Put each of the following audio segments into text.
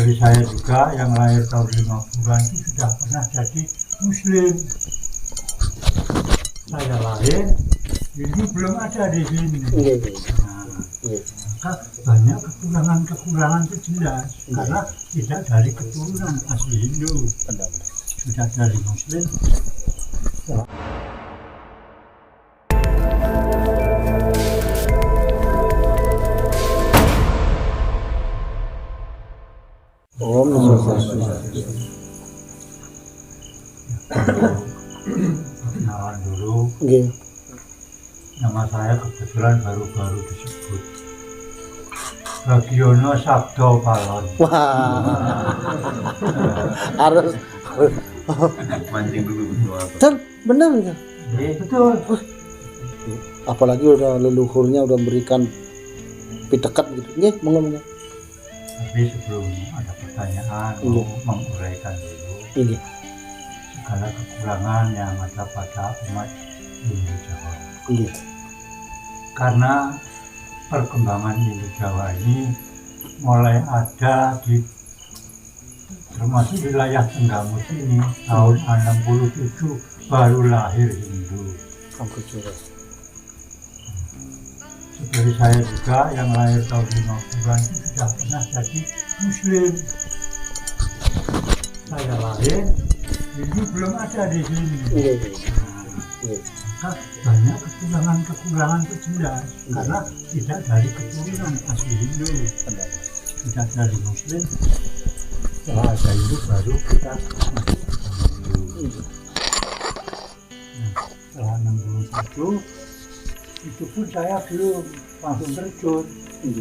Dari saya juga yang lahir tahun 50-an itu sudah pernah jadi Muslim. Saya lahir, Hindu belum ada di sini. Maka banyak kekurangan itu jelas karena tidak dari keturunan asli Hindu, sudah dari Muslim. Kenalan dulu. Nama saya kebetulan baru-baru disebut Bagiono Sabdo Palon. Harus mancing dulu dan benar kan? Betul. Apalagi udah leluhurnya udah memberikan pitekat gitu. Nggih, monggo. Tapi sebelum ada pertanyaan, mau menguraikan dulu segala kekurangan yang ada pada umat Hindu Jawa. Karena perkembangan Hindu Jawa ini mulai ada di termasuk wilayah Tenggamus ini tahun 67 baru lahir Hindu. Seperti saya juga yang lahir tahun 50-an itu sudah pernah jadi Muslim. Saya lahir, Hindu belum ada di sini. Maka banyak kekurangan itu jelas karena tidak dari keturunan asli Hindu, sudah dari Muslim. Setelah ada Hindu baru kita masuk agama Hindu. Setelah 61 itu pun saya belum langsung terjun.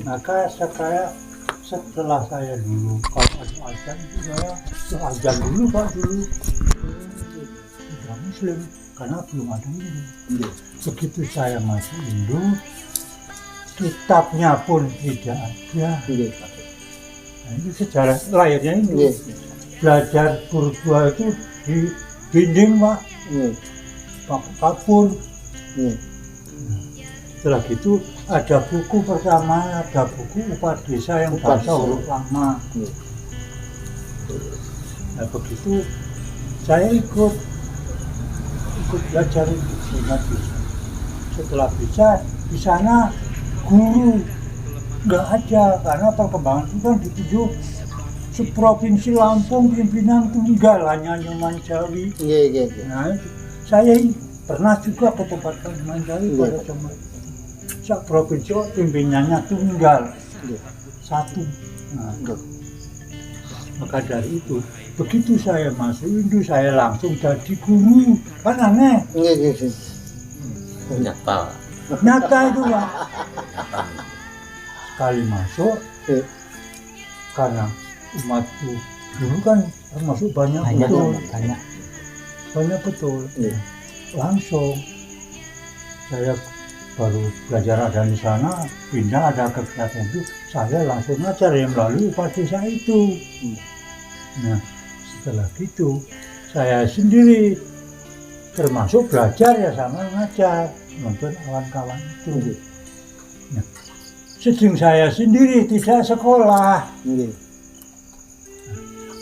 Maka setelah saya dulu kalau ada azan itu saya azan dulu Pak dulu sudah Muslim karena belum ada Hindu. Begitu saya masuk Hindu, kitabnya pun tidak ada. Nah, ini sejarah lahirnya ini. Belajar Purba itu di dinding Pak, pakai kapur. Setelah itu ada buku pertama, ada buku Upadesa yang bahasa huruf lama. Nah begitu saya ikut belajar di Upadesa. Setelah bisa di sana guru nggak ada karena perkembangan itu kan ditunjuk seprovinsi Lampung pimpinan tunggal hanya Nyoman Jawi. Nah saya pernah juga ke tempat Nyoman Jawi pada zaman provinsi pimpinannya tunggal satu. Maka dari itu begitu saya masuk Hindu saya langsung jadi guru, kan aneh. Nyata itu Pak. Sekali masuk karena umatku dulu kan termasuk banyak betul. Langsung saya baru belajar ada di sana, pindah ada kegiatan itu, saya langsung ngajar yang melalui Upadesa itu. Nah, setelah itu saya sendiri termasuk belajar ya sama ngajar, nonton kawan-kawan itu. Nah, sedang saya sendiri tidak sekolah.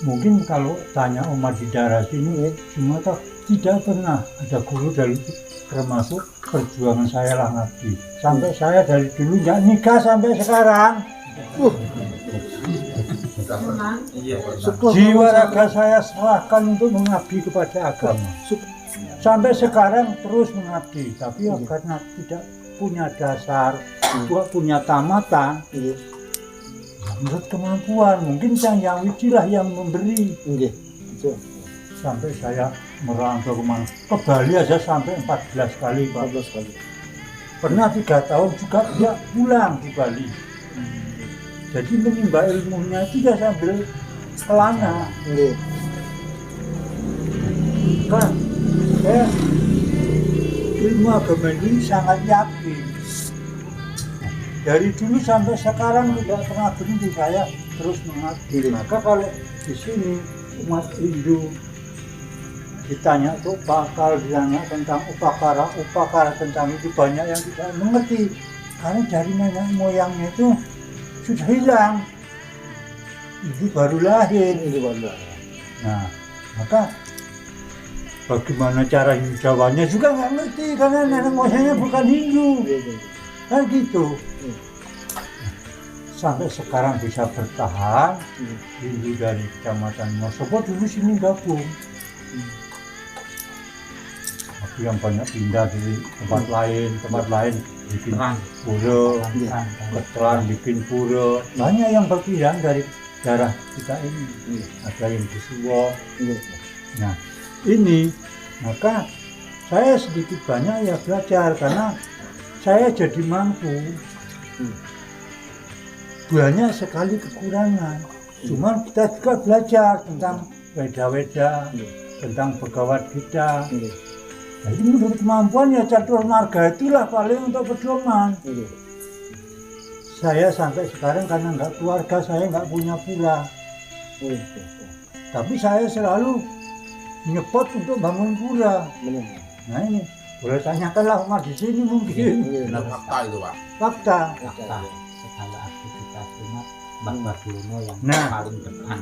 Mungkin kalau tanya umat di daerah sini, semua tahu tidak pernah ada guru dari termasuk perjuangan saya lah ngaji. Sampai saya dari dulu nggak nikah sampai sekarang. Jiwa raga saya serahkan untuk mengabdi kepada agama. Sampai sekarang terus mengabdi, tapi karena tidak punya dasar, tidak punya tamatan, menurut kemampuan, mungkin Sang Yang Widi lah yang memberi. Sampai saya merantau kemana, ke Bali aja sampai 14 kali Pak. Pernah 3 tahun juga tidak pulang di Bali. Jadi menimba ilmunya itu ya sambil kelana. Kan saya ilmu agama ini sangat yakin. Dari dulu sampai sekarang tidak pernah berhenti saya terus mengabdi. Maka kalau di sini umat Hindu ditanya tuh bakal ditanya tentang upakara tentang itu banyak yang tidak mengerti karena dari nenek moyangnya itu sudah hilang. ini baru lahir. Ini baru. Nah, maka bagaimana cara hijauannya juga nggak ngerti karena nenek moyangnya bukan Hindu, kan gitu. Sampai sekarang bisa bertahan, Hindu dari Kecamatan Mosobo dulu sini gabung. Tapi yang banyak pindah dari tempat lain bikin pura, keteran bikin pura. Banyak yang berpindah dari daerah kita ini. Ada yang di Suwo. Nah, ini maka saya sedikit banyak ya belajar karena saya jadi mampu. Banyak sekali kekurangan. Cuman kita juga belajar tentang Weda-Weda, tentang Bhagavad Gita. Jadi menurut kemampuan ya catur marga itulah paling untuk pedoman. Saya sampai sekarang karena nggak keluarga, saya nggak punya pura. Tapi saya selalu nyepot untuk bangun pura. Nah ini boleh tanyakanlah Mas di sini mungkin. Benar fakta itu Pak. Fakta. Segala aktivitas umat Mbah Badiono yang Nah. paling depan.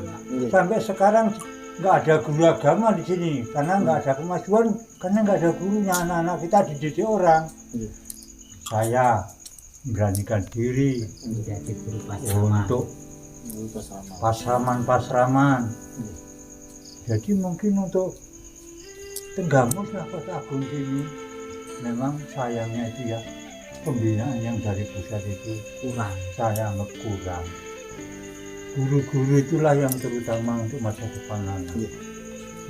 Sampai sekarang nggak ada guru agama di sini karena nggak ada kemajuan, karena nggak ada gurunya. Anak-anak kita dididik orang. Saya memberanikan diri Menjadi guru pasaman. untuk pasraman. Jadi mungkin untuk Tenggamus lah Kota Agung sini memang sayangnya itu ya pembinaan yang dari pusat itu Kurang. saya anggap kurang. Guru-guru itulah yang terutama untuk masa depan anak.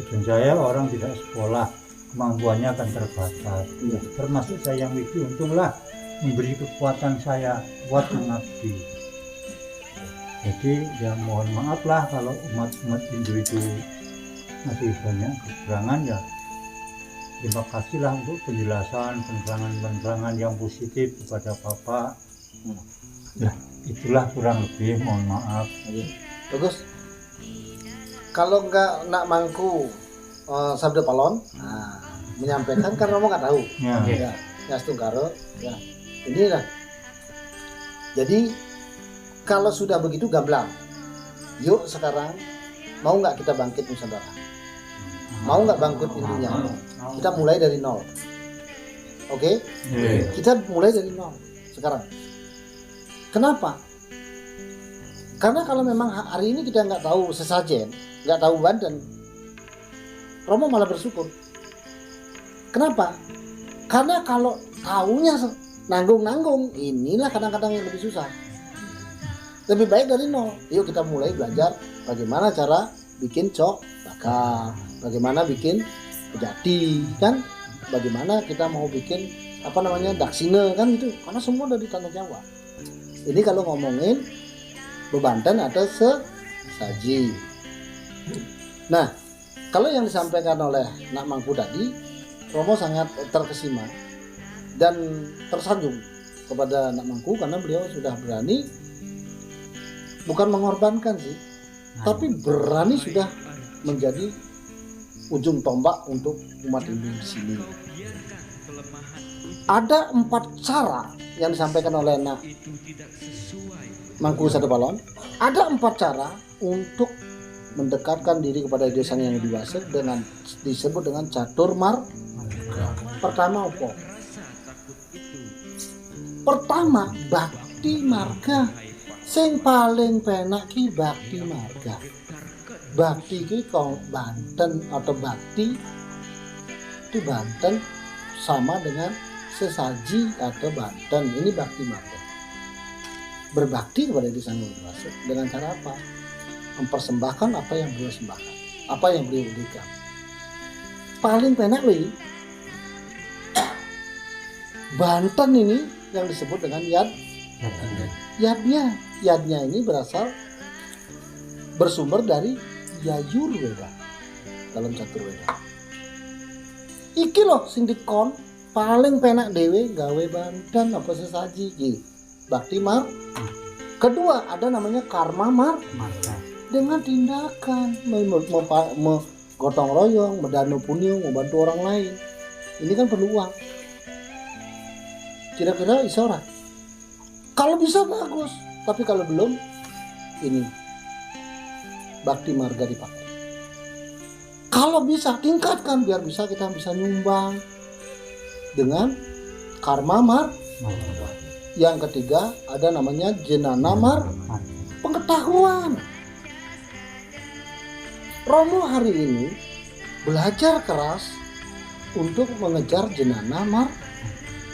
Dan saya orang tidak sekolah, kemampuannya akan terbatas. Termasuk saya yang widi, untunglah memberi kekuatan saya buat mengabdi. Jadi ya mohon maaf lah kalau umat Hindu itu masih banyak kekurangan ya. Terima kasihlah untuk penjelasan, penerangan yang positif kepada Bapak. Ya, itulah kurang lebih, mohon maaf. Bagus. Kalau enggak nak mangku Sabda Palon, menyampaikan kan Romo nggak tahu. Ya. Ya, Ngastung Karo. Ya, inilah. Jadi kalau sudah begitu gamblang, yuk sekarang mau nggak kita bangkit Nusantara? Mau nggak bangkit Indonesia? Kita mulai dari nol. Oke? Ya. Kita mulai dari nol sekarang. Kenapa? Karena kalau memang hari ini kita nggak tahu sesajen, nggak tahu Banten, Romo malah bersyukur. Kenapa? Karena kalau tahunya nanggung-nanggung, inilah kadang-kadang yang lebih susah. Lebih baik dari nol. Yuk kita mulai belajar bagaimana cara bikin cok bakar, bagaimana bikin kejati, kan? Bagaimana kita mau bikin daksine, kan gitu. Karena semua dari tanah Jawa. Ini kalau ngomongin bebanten atau sesaji. Nah, kalau yang disampaikan oleh Nak Mangku tadi, Romo sangat terkesima dan tersanjung kepada Nak Mangku karena beliau sudah berani, bukan mengorbankan sih, tapi berani sudah menjadi ujung tombak untuk umat Hindu di sini. Ada 4 cara yang disampaikan oleh Nak Mangku Sabda Palon. Ada 4 cara untuk mendekatkan diri kepada Sang Hyang Widi Wasex dengan disebut dengan catur marga. Pertama apa? Pertama bakti marga. Sing paling penak ki bakti marga. Bakti ki kau Banten atau bakti itu Banten sama dengan sesaji atau Banten. Ini bakti marga. Berbakti kepada Sang Hyang Widi Wasex dengan cara apa? Mempersembahkan apa yang beliau sembahkan, apa yang beliau berikan. Paling penak nih Banten ini yang disebut dengan yadnya ini bersumber dari Yayurweda dalam catur Weda. Iki loh sing dikon paling penak dewe gawe Banten apa sesaji iki bakti mar. Kedua ada namanya karma marga. Dengan tindakan gotong royong, mendanu punyung, membantu orang lain. Ini kan perlu uang. Kira-kira bisa ora? Kalau bisa bagus, tapi kalau belum, ini bakti marga dipakai. Kalau bisa tingkatkan biar kita bisa nyumbang dengan karma mar. Yang ketiga ada namanya jenana mar pengetahuan. Romo hari ini belajar keras untuk mengejar jenana mar.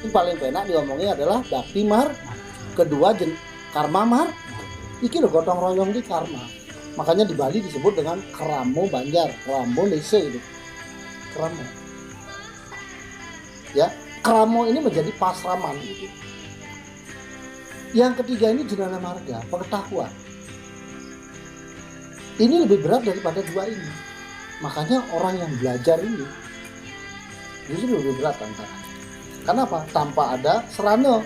Yang paling penak diomongnya adalah bakti mar. Kedua karma mar. Iki lho gotong royong di karma. Makanya di Bali disebut dengan Keramo Banjar, Keramo Lese itu. Keramo. Ya, Keramo ini menjadi pasraman gitu. Yang ketiga ini jenana marga, pengetahuan. Ini lebih berat daripada dua ini. Makanya orang yang belajar ini justru lebih berat tantangannya. Kenapa? Tanpa ada serana.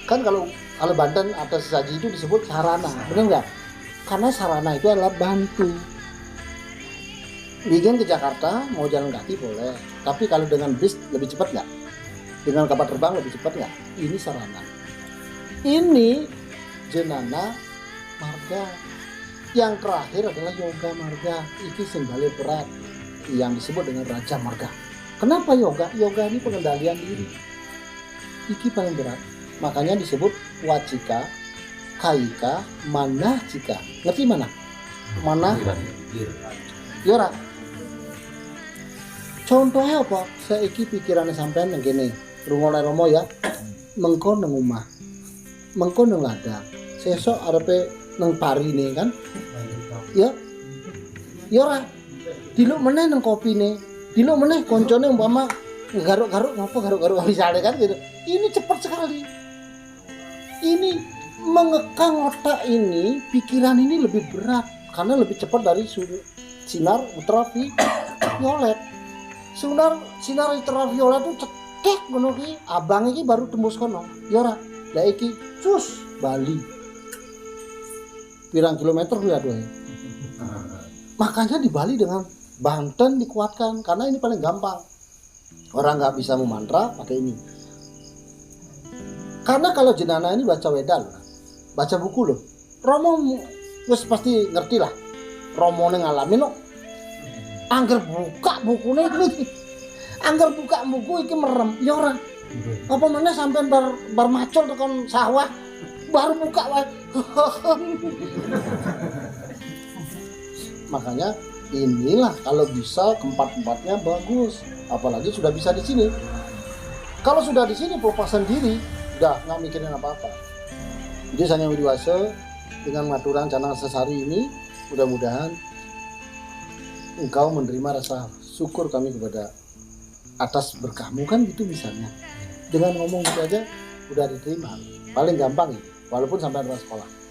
Kan kalau Banten atau sesaji itu disebut sarana, benar nggak? Karena sarana itu adalah bantu. Ingin ke Jakarta mau jalan kaki boleh, tapi kalau dengan bis lebih cepat nggak? Dengan kapal terbang lebih cepat nggak? Ini sarana. Ini jenana marga. Yang terakhir adalah yoga marga. Iki sembali berat yang disebut dengan raja marga. Kenapa yoga? Yoga ini pengendalian diri. Iki paling berat. Makanya disebut wacika, kaika, manahcika. Ngerti mana? Mana? Yora. Contohnya apa? Saiki pikirannya sampean yang gini. Rungokne Romo ya. Mengko nang omah. Mengko nang ladang. Sesuk arepe nang parine kan? Ya. Yora. Diluk meneh nang kopine. Diluk meneh koncone umpama garuk-garuk ngopo garuk-garuk misalnya kan gitu. Ini cepat sekali. Ini mengekang otak ini, pikiran ini lebih berat karena lebih cepat dari sinar ultraviolet. Sinar ultraviolet itu cetek ngono ki, abang iki baru tembus kono. Ya ora, lah iki cus Bali. Pirang kilometer kuwi aduh. Makanya di Bali dengan Banten dikuatkan karena ini paling gampang. Orang nggak bisa memantra pakai ini. Karena kalau jenana ini baca wedal, baca buku loh. Romo wis pasti ngerti lah. Romo ngalamin loh. Angger buka bukunya ini, angger buka buku iki merem. Ya ora. Apa mana sampean bar macul tekan sawah baru buka wae. Makanya inilah kalau bisa keempat-empatnya bagus. Apalagi sudah bisa di sini. Kalau sudah di sini pelepas sendiri, udah nggak mikirin apa-apa. Jadi Sanghyang Widiwasa dengan ngaturan canang sesari ini, mudah-mudahan engkau menerima rasa syukur kami kepada atas berkahmu kan gitu misalnya. Dengan ngomong gitu aja udah diterima. Paling gampang ya, walaupun sampai ada sekolah.